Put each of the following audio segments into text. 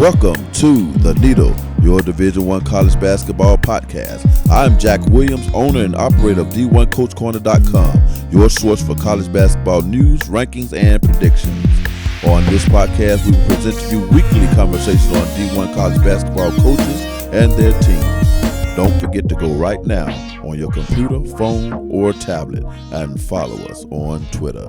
Welcome to The Needle, your Division I college basketball podcast. I'm Jack Williams, owner and operator of D1CoachCorner.com, your source for college basketball news, rankings, and predictions. On this podcast, we will present to you weekly conversations on D1 college basketball coaches and their teams. Don't forget to go right now on your computer, phone, or tablet and follow us on Twitter.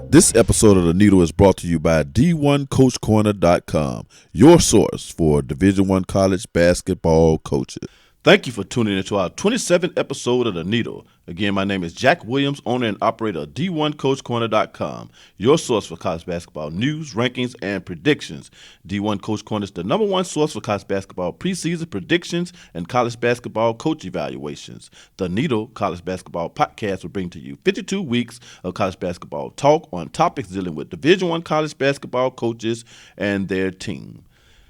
This episode of The Needle is brought to you by D1CoachCorner.com, your source for Division I college basketball coaches. Thank you for tuning into our 27th episode of The Needle. Again, my name is Jack Williams, owner and operator of D1CoachCorner.com, your source for college basketball news, rankings, and predictions. D1 Coach Corner is the number one source for college basketball preseason predictions and college basketball coach evaluations. The Needle College Basketball Podcast will bring to you 52 weeks of college basketball talk on topics dealing with Division I college basketball coaches and their team.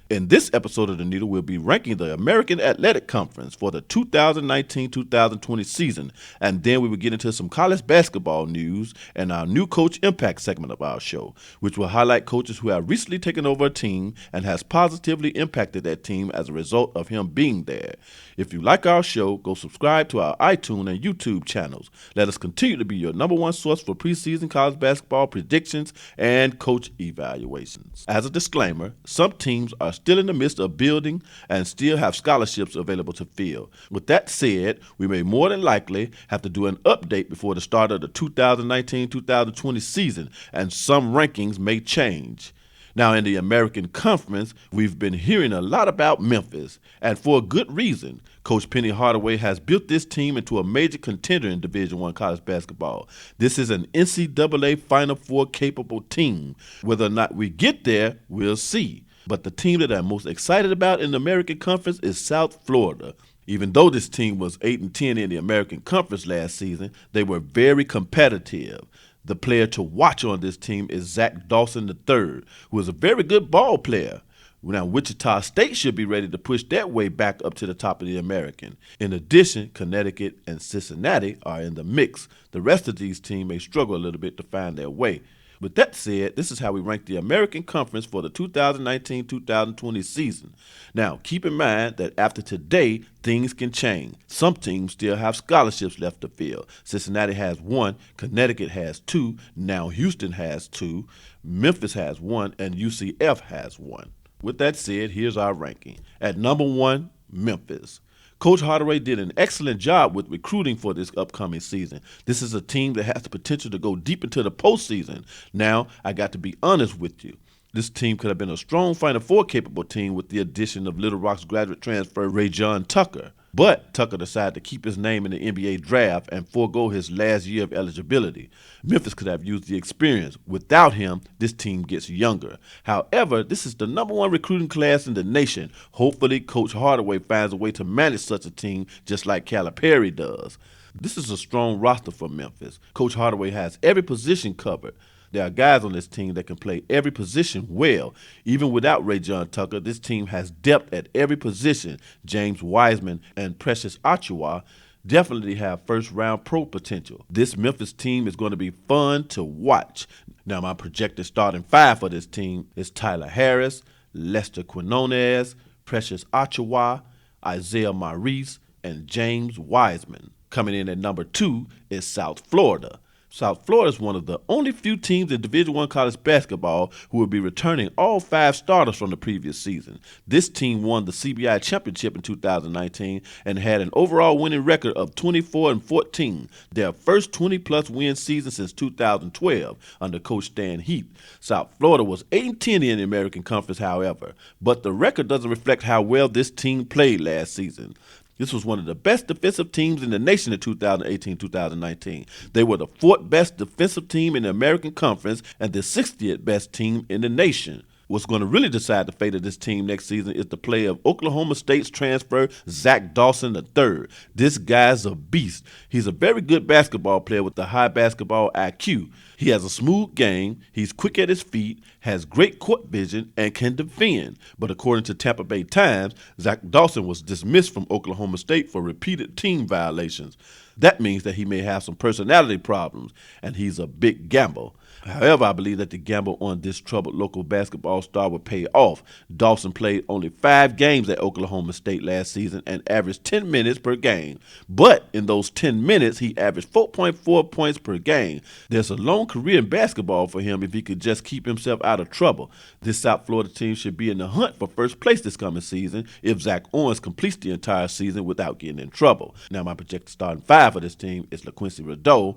In this episode of The Needle, we'll be ranking the American Athletic Conference for the 2019-2020 season, and then we will get into some college basketball news and our new Coach Impact segment of our show, which will highlight coaches who have recently taken over a team and has positively impacted that team as a result of him being there. If you like our show, go subscribe to our iTunes and YouTube channels. Let us continue to be your number one source for preseason college basketball predictions and coach evaluations. As a disclaimer, some teams are still in the midst of building and still have scholarships available to fill. With that said, we may more than likely have to do an update before the start of the 2019-2020 season, and some rankings may change. Now, in the American Conference, we've been hearing a lot about Memphis, and for a good reason. Coach Penny Hardaway has built this team into a major contender in Division I college basketball. This is an NCAA Final Four capable team. Whether or not we get there, we'll see. But the team that I'm most excited about in the American Conference is South Florida. Even though this team was 8-10 in the American Conference last season, they were very competitive. The player to watch on this team is Zach Dawson III, who is a very good ball player. Now, Wichita State should be ready to push their way back up to the top of the American. In addition, Connecticut and Cincinnati are in the mix. The rest of these teams may struggle a little bit to find their way. With that said, this is how we rank the American Conference for the 2019-2020 season. Now, keep in mind that after today, things can change. Some teams still have scholarships left to fill. Cincinnati has 1, Connecticut has 2, now Houston has 2, Memphis has 1, and UCF has 1. With that said, here's our ranking. At number 1, Memphis. Coach Hardaway did an excellent job with recruiting for this upcoming season. This is a team that has the potential to go deep into the postseason. Now, I got to be honest with you. This team could have been a strong Final Four capable team with the addition of Little Rock's graduate transfer Ray-John Tucker. But Tucker decided to keep his name in the NBA draft and forego his last year of eligibility. Memphis could have used the experience. Without him, this team gets younger. However, this is the number one recruiting class in the nation. Hopefully, Coach Hardaway finds a way to manage such a team just like Calipari does. This is a strong roster for Memphis. Coach Hardaway has every position covered. There are guys on this team that can play every position well. Even without Ray-John Tucker, this team has depth at every position. James Wiseman and Precious Achiuwa definitely have first-round pro potential. This Memphis team is going to be fun to watch. Now, my projected starting 5 for this team is Tyler Harris, Lester Quinones, Precious Achiuwa, Isaiah Maurice, and James Wiseman. Coming in at number 2 is South Florida. South Florida is one of the only few teams in Division I college basketball who will be returning all 5 starters from the previous season. This team won the CBI championship in 2019 and had an overall winning record of 24-14, their first 20-plus win season since 2012 under Coach Stan Heath. South Florida was 8-10 in the American Conference, however, but the record doesn't reflect how well this team played last season. This was one of the best defensive teams in the nation in 2018-2019. They were the 4th best defensive team in the American Conference and the 60th best team in the nation. What's going to really decide the fate of this team next season is the play of Oklahoma State's transfer, Zach Dawson III. This guy's a beast. He's a very good basketball player with a high basketball IQ. He has a smooth game, he's quick at his feet, has great court vision, and can defend. But according to Tampa Bay Times, Zach Dawson was dismissed from Oklahoma State for repeated team violations. That means that he may have some personality problems, and he's a big gamble. However, I believe that the gamble on this troubled local basketball star will pay off. Dawson played only 5 games at Oklahoma State last season and averaged 10 minutes per game. But in those 10 minutes, he averaged 4.4 points per game. There's a long career in basketball for him if he could just keep himself out of trouble. This South Florida team should be in the hunt for first place this coming season if Zach Owens completes the entire season without getting in trouble. Now, my projected starting 5 for this team is LaQuincy Rideau,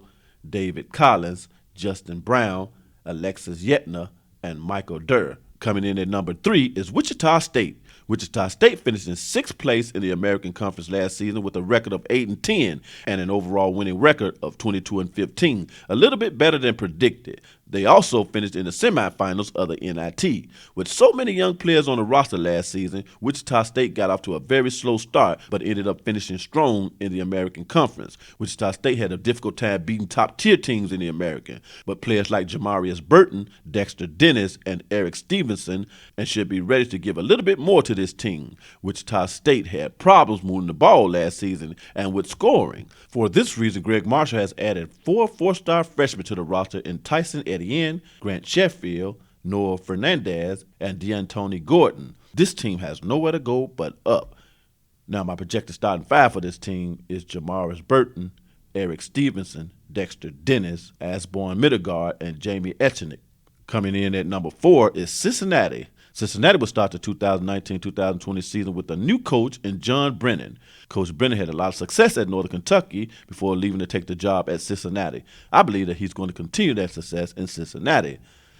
David Collins, Justin Brown, Alexis Yetna, and Michael Durr. Coming in at number 3 is Wichita State. Wichita State finished in 6th place in the American Conference last season with a record of 8-10 and an overall winning record of 22-15, a little bit better than predicted. They also finished in the semifinals of the NIT. With so many young players on the roster last season, Wichita State got off to a very slow start but ended up finishing strong in the American Conference. Wichita State had a difficult time beating top-tier teams in the American, but players like Jamarius Burton, Dexter Dennis, and Eric Stevenson and should be ready to give a little bit more to this team. Wichita State had problems moving the ball last season and with scoring. For this reason, Greg Marshall has added 4 four-star freshmen to the roster in Tyson Etienne, Grant Sheffield, Noah Fernandez, and D'Antoni Gordon. This team has nowhere to go but up. Now, my projected starting 5 for this team is Jamarius Burton, Eric Stevenson, Dexter Dennis, Asborn Midegard, and Jamie Etchenick. Coming in at number 4 is Cincinnati. Cincinnati will start the 2019-2020 season with a new coach in John Brennan. Coach Brennan had a lot of success at Northern Kentucky before leaving to take the job at Cincinnati. I believe that he's going to continue that success in Cincinnati.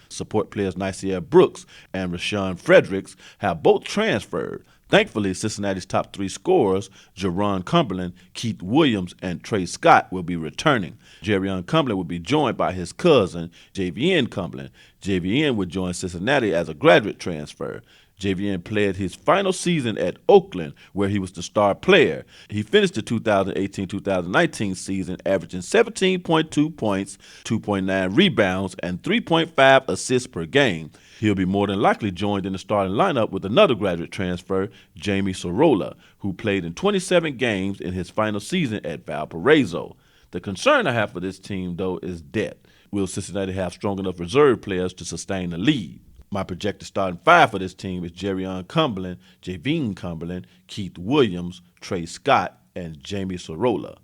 Support players Nycia Brooks and Rashawn Fredericks have both transferred. Thankfully, Cincinnati's top 3 scorers, Jerron Cumberland, Keith Williams, and Trey Scott, will be returning. Jerron Cumberland will be joined by his cousin, JVN Cumberland. JVN would join Cincinnati as a graduate transfer. JVN played his final season at Oakland, where he was the star player. He finished the 2018-2019 season averaging 17.2 points, 2.9 rebounds, and 3.5 assists per game. He'll be more than likely joined in the starting lineup with another graduate transfer, Jamie Sorolla, who played in 27 games in his final season at Valparaiso. The concern I have for this team, though, is depth. Will Cincinnati have strong enough reserve players to sustain the lead? My projected starting 5 for this team is Jerron Cumberland, Javine Cumberland, Keith Williams, Trey Scott, and Jamie Sorolla.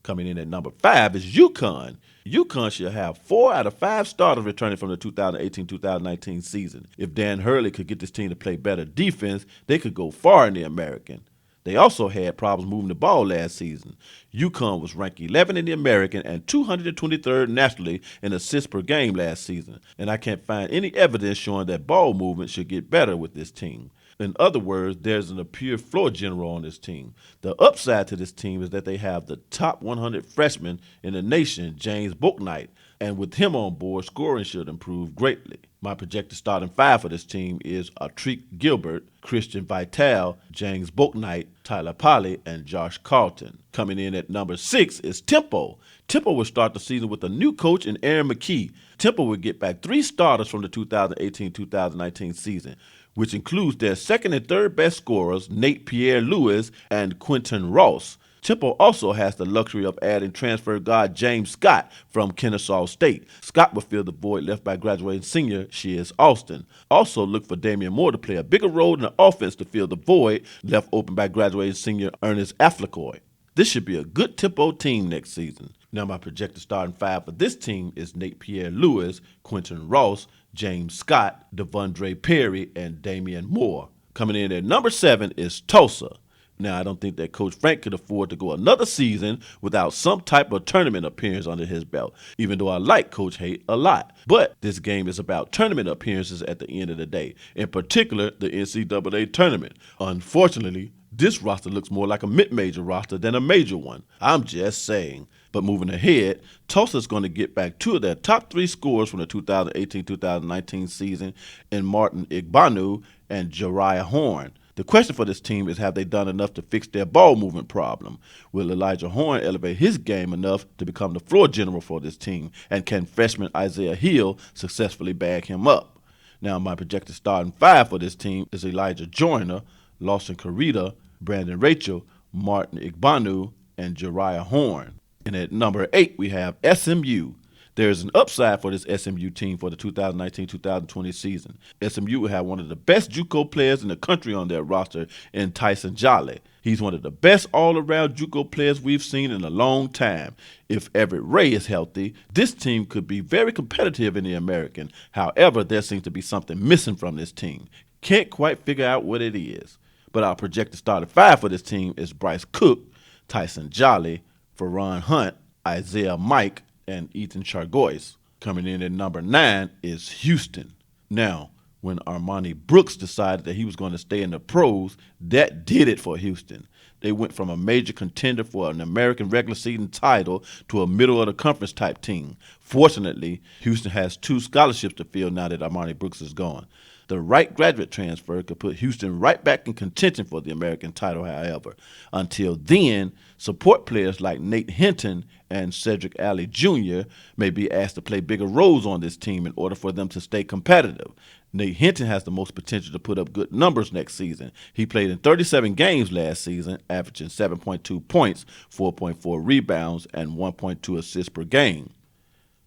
Coming in at number 5 is UConn. UConn should have 4 out of 5 starters returning from the 2018-2019 season. If Dan Hurley could get this team to play better defense, they could go far in the American. They also had problems moving the ball last season. UConn was ranked 11 in the American and 223rd nationally in assists per game last season, and I can't find any evidence showing that ball movement should get better with this team. In other words, there's an appear floor general on this team. The upside to this team is that they have the top 100 freshman in the nation, James Bouknight, and with him on board, scoring should improve greatly. My projected starting 5 for this team is Atrique Gilbert, Christian Vital, James Bouknight, Tyler Polley, and Josh Carlton. Coming in at number 6 is Temple. Temple will start the season with a new coach in Aaron McKee. Temple will get back 3 starters from the 2018-2019 season, which includes their second and third best scorers, Nate Pierre-Louis and Quentin Ross. Temple also has the luxury of adding transfer guard James Scott from Kennesaw State. Scott will fill the void left by graduating senior Shears Austin. Also look for Damian Moore to play a bigger role in the offense to fill the void left open by graduating senior Ernest Afflecoy. This should be a good Tempo team next season. Now my projected starting 5 for this team is Nate Pierre-Louis, Quentin Ross, James Scott, Devondre Perry, and Damian Moore. Coming in at number 7 is Tulsa. Now, I don't think that Coach Frank could afford to go another season without some type of tournament appearance under his belt, even though I like Coach Haight a lot. But this game is about tournament appearances at the end of the day, in particular the NCAA tournament. Unfortunately, this roster looks more like a mid-major roster than a major one. I'm just saying. But moving ahead, Tulsa's going to get back 2 of their top 3 scorers from the 2018-2019 season in Martin Igbanu and Jariah Horn. The question for this team is, have they done enough to fix their ball movement problem? Will Elijah Horn elevate his game enough to become the floor general for this team? And can freshman Isaiah Hill successfully bag him up? Now, my projected starting 5 for this team is Elijah Joyner, Lawson Carita, Brandon Rachel, Martin Igbanu, and Jariah Horn. And at number 8, we have SMU. There's an upside for this SMU team for the 2019-2020 season. SMU will have one of the best JUCO players in the country on their roster in Tyson Jolly. He's one of the best all-around JUCO players we've seen in a long time. If Everett Ray is healthy, this team could be very competitive in the American. However, there seems to be something missing from this team. Can't quite figure out what it is. But our projected starting five for this team is Bryce Cook, Tyson Jolly, Ferron Hunt, Isaiah Mike, and Ethan Chargois. Coming in at number 9 is Houston. Now, when Armani Brooks decided that he was going to stay in the pros, that did it for Houston. They went from a major contender for an American regular season title to a middle-of-the-conference type team. Fortunately, Houston has 2 scholarships to fill now that Armani Brooks is gone. The right graduate transfer could put Houston right back in contention for the American title, however. Until then, support players like Nate Hinton and Cedric Alley Jr. may be asked to play bigger roles on this team in order for them to stay competitive. Nate Hinton has the most potential to put up good numbers next season. He played in 37 games last season, averaging 7.2 points, 4.4 rebounds, and 1.2 assists per game.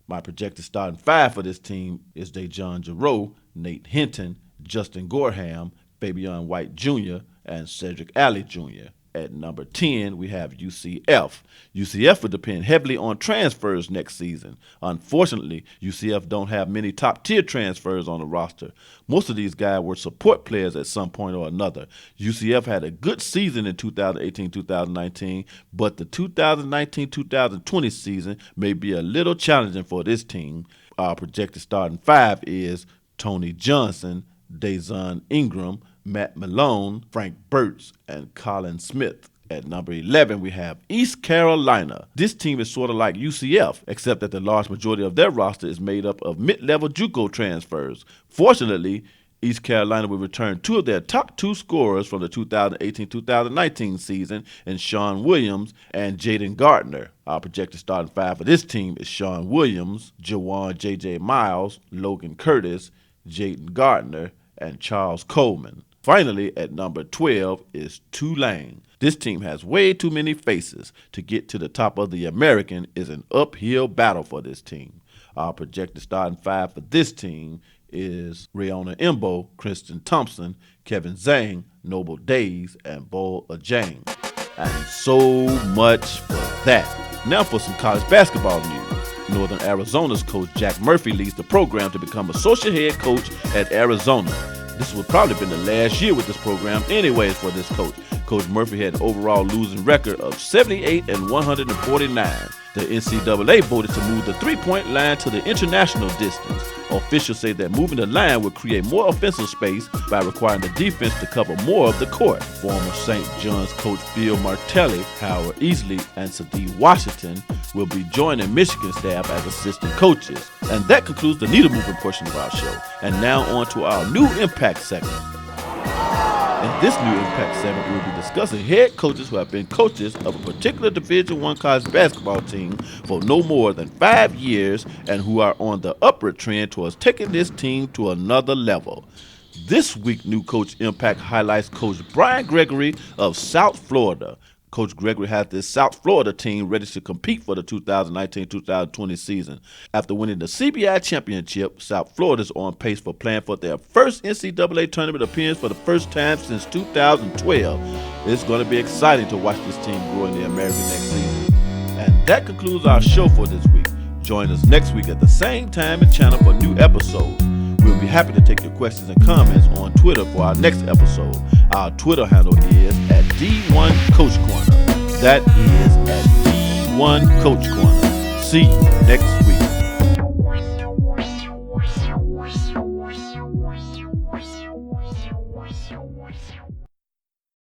My projected starting five for this team is Dejon Jarreau, Nate Hinton, Justin Gorham, Fabian White Jr., and Cedric Alley Jr. At number 10, we have UCF. UCF will depend heavily on transfers next season. Unfortunately, UCF don't have many top-tier transfers on the roster. Most of these guys were support players at some point or another. UCF had a good season in 2018-2019, but the 2019-2020 season may be a little challenging for this team. Our projected starting five is Tony Johnson, Dazon Ingram, Matt Malone, Frank Burtz, and Colin Smith. At number 11, we have East Carolina. This team is sort of like UCF, except that the large majority of their roster is made up of mid-level JUCO transfers. Fortunately, East Carolina will return 2 of their top 2 scorers from the 2018-2019 season in Sean Williams and Jaden Gardner. Our projected starting five for this team is Sean Williams, Jawan J.J. Miles, Logan Curtis, Jaden Gardner, and Charles Coleman. Finally, at number 12 is Tulane. This team has way too many faces. To get to the top of the American is an uphill battle for this team. Our projected starting five for this team is Riona Imbo, Kristen Thompson, Kevin Zhang, Noble Days, and Bo Ajang. And so much for that. Now for some college basketball news. Northern Arizona's coach Jack Murphy leads the program to become associate head coach at Arizona. This would probably been the last year with this program anyways for this coach. Coach Murphy had an overall losing record of 78 and 149. The NCAA voted to move the three-point line to the international distance. Officials say that moving the line will create more offensive space by requiring the defense to cover more of the court. Former St. John's coach Phil Martelli, Howard Easley, and Sadie Washington will be joining Michigan staff as assistant coaches. And that concludes the needle moving portion of our show. And now on to our new Impact segment. In this new Impact segment, we will be discussing head coaches who have been coaches of a particular Division I college basketball team for no more than 5 years and who are on the upward trend towards taking this team to another level. This week, New Coach Impact highlights Coach Brian Gregory of South Florida. Coach Gregory has this South Florida team ready to compete for the 2019-2020 season. After winning the CBI championship, South Florida is on pace for playing for their first NCAA tournament appearance for the first time since 2012. It's going to be exciting to watch this team grow in the American next season. And that concludes our show for this week. Join us next week at the same time and channel for a new episode. We'll be happy to take your questions and comments on Twitter for our next episode. Our Twitter handle is at D1 Coach Corner. That is at D1 Coach Corner. See you next week.